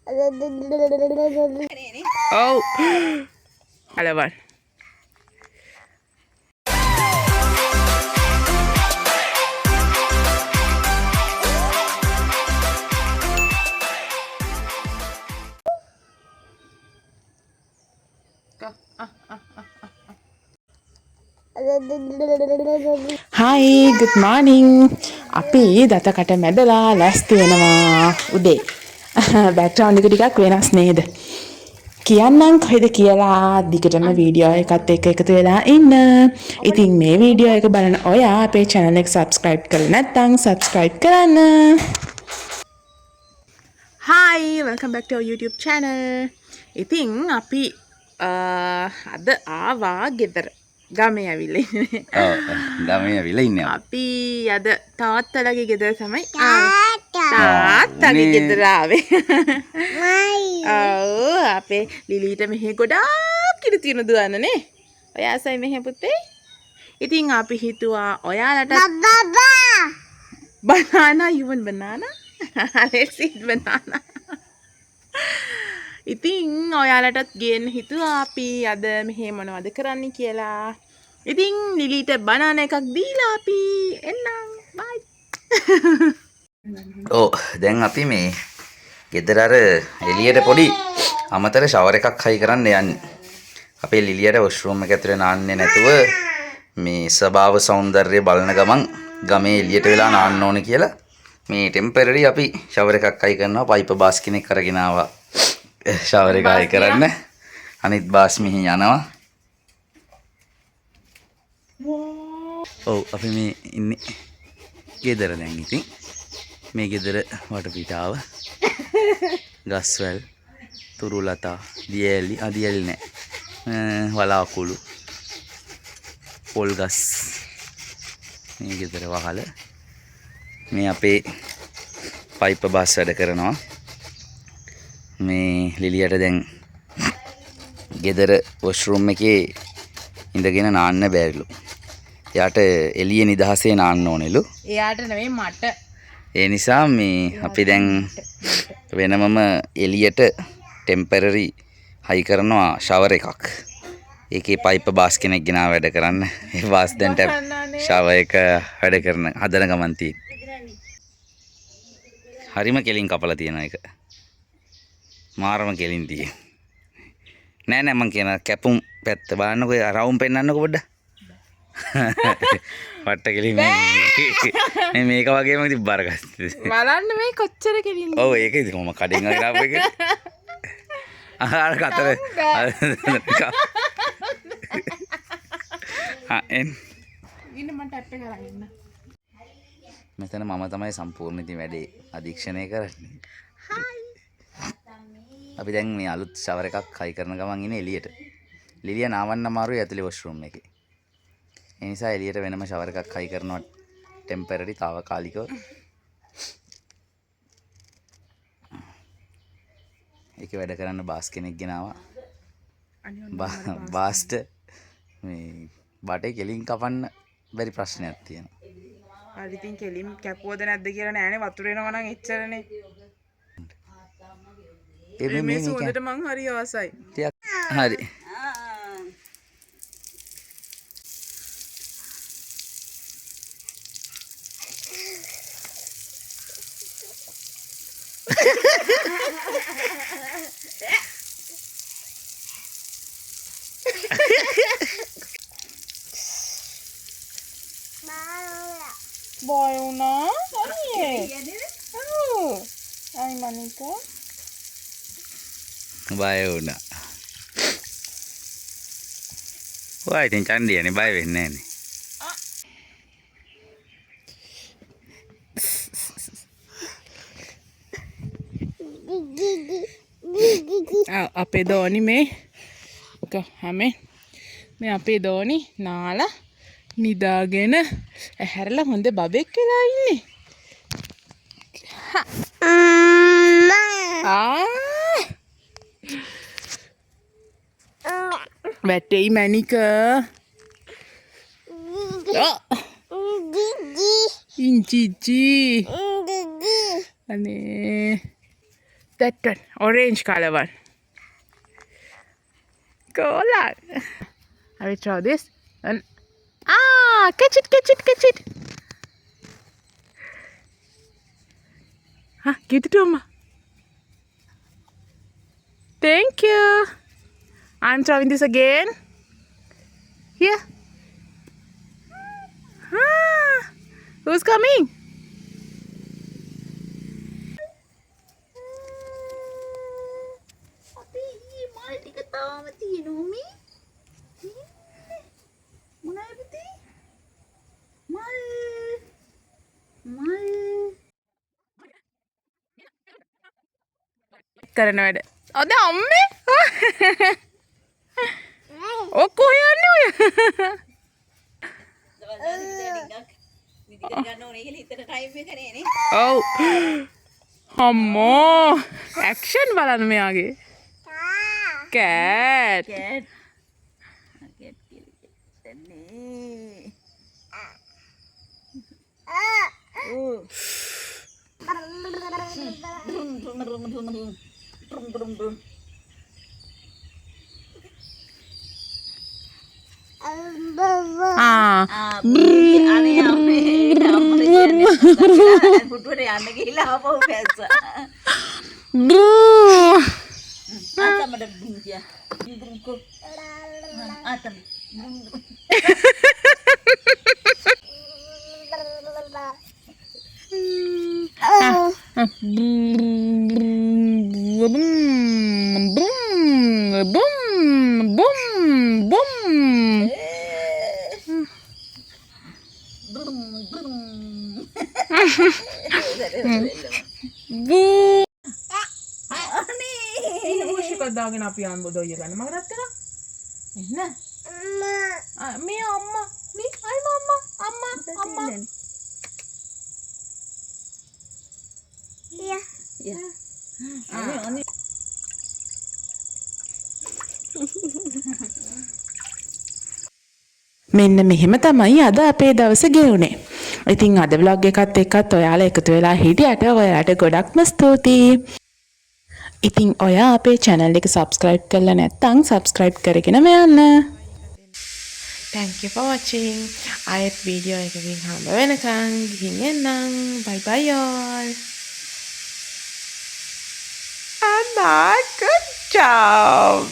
Oh, halaman. Hi, good morning. අපි දතකට මැදලා ලෑස්ති වෙනවා උදේ. බෑග්ග්‍රවුන්ඩ් එක ටිකක් වෙනස් නේද? කියන්නම් කොහෙද කියලා දිගටම වීඩියෝ එකත් එක්ක එකතු වෙලා ඉන්න. ඉතින් මේ වීඩියෝ එක බලන ඔයා අපේ channel එක subscribe කරලා නැත්නම් subscribe කරන්න. Hi, welcome back to our YouTube channel. ඉතින් අපි අද ආවා ගෙදර. ගමේ ඇවිල්ලා ඉන්නේ. ඔව් ගමේ ඇවිල්ලා ඉන්නේ. අපි අද තාත්තලාගේ ගෙදර තමයි තාත්තගේ ගෙදර ආවේ. ඔව් අපේ ලිලිට මෙහෙ ගොඩාක් ඉරි තියෙන දුවන්නනේ. ඔයාසයි මෙහෙ පුතේ. ඉතින් අපි හිතුවා ඔයාලට banana you want banana? Let's eat banana. ඉතින් ඔයාලටත් ගේන්න හිතුවා අපි අද මෙහෙ මොනවද කරන්න කියලා. ඉතින් ලිලිට බනානා එකක් දීලා අපි එන්නම්. බයි. ඔව් දැන් අපි මේ ගෙදර අර එළියට පොඩි අමතර ෂවර් එකක් හයි කරන්න යන්නේ. අපේ ලිලියට වොෂ්රූම් එක ඇතුලේ නාන්නේ නැතුව මේ ස්වභාව සෞන්දර්යය බලන ගමන් ගමේ එළියට වෙලා නාන්න ඕනේ කියලා මේ ටෙම්පරරි අපි ෂවර් එකක් හයි කරනවා. පයිප් බාස් කෙනෙක් අරගෙන ආවා. ෂවර් එක හයි කරන්න. අනිත් බාස් මෙහි යනවා. ඔව් අපි මේ ඉන්නේ ගෙදර දැන් ඉතින් මේ ගෙදර වටපිටාව ගස්වැල් තුරුලතා දියැලි අදියැලි නෑ වලාකුළු පොල් ගස් මේ ගෙදර වහල මේ අපේ පයිප් බාස් වැඩ කරනවා. මේ ලිලියට දැන් ගෙදර වොෂ්රූම් එකේ ඉඳගෙන නාන්න බෑරිලු. එයාට එළියේ නිදහසේ නාන්න ඕනෙලු. එයාට නෙවෙයි මට. ඒ නිසා මේ අපි දැන් වෙනමම එළියට ටෙම්පරරි හයි කරනවා ෂවර් එකක්. ඒකේ පයිප් බාස් කෙනෙක් ගෙනාව වැඩ කරන්න. ඒ බාස් දැන් ෂවර් එක වැඩ කරන හදන ගමන් තියෙන්නේ. හරිම කෙලින් කපලා තියෙන එක. මාරම කෙලින් තියෙන්නේ. නෑ නෑ මං කියන කැපුම් පැත්ත බලන්නකෝ රවුම් පෙන්නන්නකෝ පොඩ්ඩක්. පට්ට කෙලින් මේ මේක වගේම ඉතින් බර ගස්සේ. බලන්න මේ කොච්චර කෙලින්ද. ඔව් ඒක ඉතින් කොහොම කඩින් අරගෙන ආපු එක. අර කතර. එන් ඉන්න මට ටැප් එක අරන් ඉන්න. මෙතන මම තමයි සම්පූර්ණ ඉතින් වැඩේ අධීක්ෂණය කරන්නේ. අපි දැන් මේ අලුත් ෂවර් එකක් හයි කරන ගමන් ඉන්නේ එළියට. ලිලිය නාවන්න අමාරුයි ඇතුලේ වොෂ්රූම් එකේ. ඒ නිසා එළියට වෙනම ෂවර් එකක් හයි කරනවා ටෙම්පරරි తాවකාලිකව. ඒක වැඩ කරන්න බාස් කෙනෙක් ගෙනාවා. බාස්ට මේ බටේ කෙලින් කපන්න බැරි ප්‍රශ්නයක් තියෙනවා. හරි ඉතින් කෙලින් කැපුවද නැද්ද කියලා නෑනේ වතුර එනවා නම් එච්චරනේ. මේ සුවඳට මං හරි ආසයි. හරි. බය වුණා. හරියේ. ඔව්. අයි මනිකා. බය වුණා. ඔය ඉතින් චන්දියනේ බය වෙන්නේ නැහනේ. අපේ දෝනි මේ හැමේ මේ අපේ දෝනි නාලා නිදාගෙන ඇහැරලා හොඳ බබෙක් වෙලා ඉන්නේ. වැටෙයි මැනික. ඉංචිචි. අනේ That one, orange color one. Go on. I will try this. And catch it, catch it, catch it. Give it to Mama. Thank you. I'm trying this again. Here. Who's coming? අපි ඊ මල් ටික තාම තියෙනවා මේ. මොනවද පුතේ? මල්. මල්. කරන වැඩ. අද අම්මේ. ඔය කොහේ යන්නේ ඔය? විදිකට ගන්න ඕනේ කියලා හිතන ටයිම් එක නේ නේ. ඔව්. අම්මෝ. ඇක්ෂන් බලන්න මෙයාගේ. කෑට්. කැට්. කැට් කියලා නේ. ඕ. අනේ අම්මේ පුටුවට යන්න ගිහිල්ලා ආපහු පැස්සා. ආතමඩ බුන්තියා. බුන්කෝ. ආතම. දාගෙන අපි යන්න දොයිය ගන්න මම රත්තරන් එන්න මේ අම්මා මේ අයි අම්මා මෙන්න මෙහෙම තමයි අද අපේ දවස ගෙවුනේ. ඉතින් අද vlog එකත් එක්කත් ඔයාලා එකතු වෙලා හිටියට ඔයාලට ගොඩක්ම ස්තුතියි. ඉතින් ඔයා අපේ channel එක subscribe කරලා නැත්නම් subscribe කරගෙනම යන්න. Thank you for watching. ආයෙත් වීඩියෝ එකකින් හම්බ වෙනකන් ගිහින් එන්නම්. Bye bye all. And good job.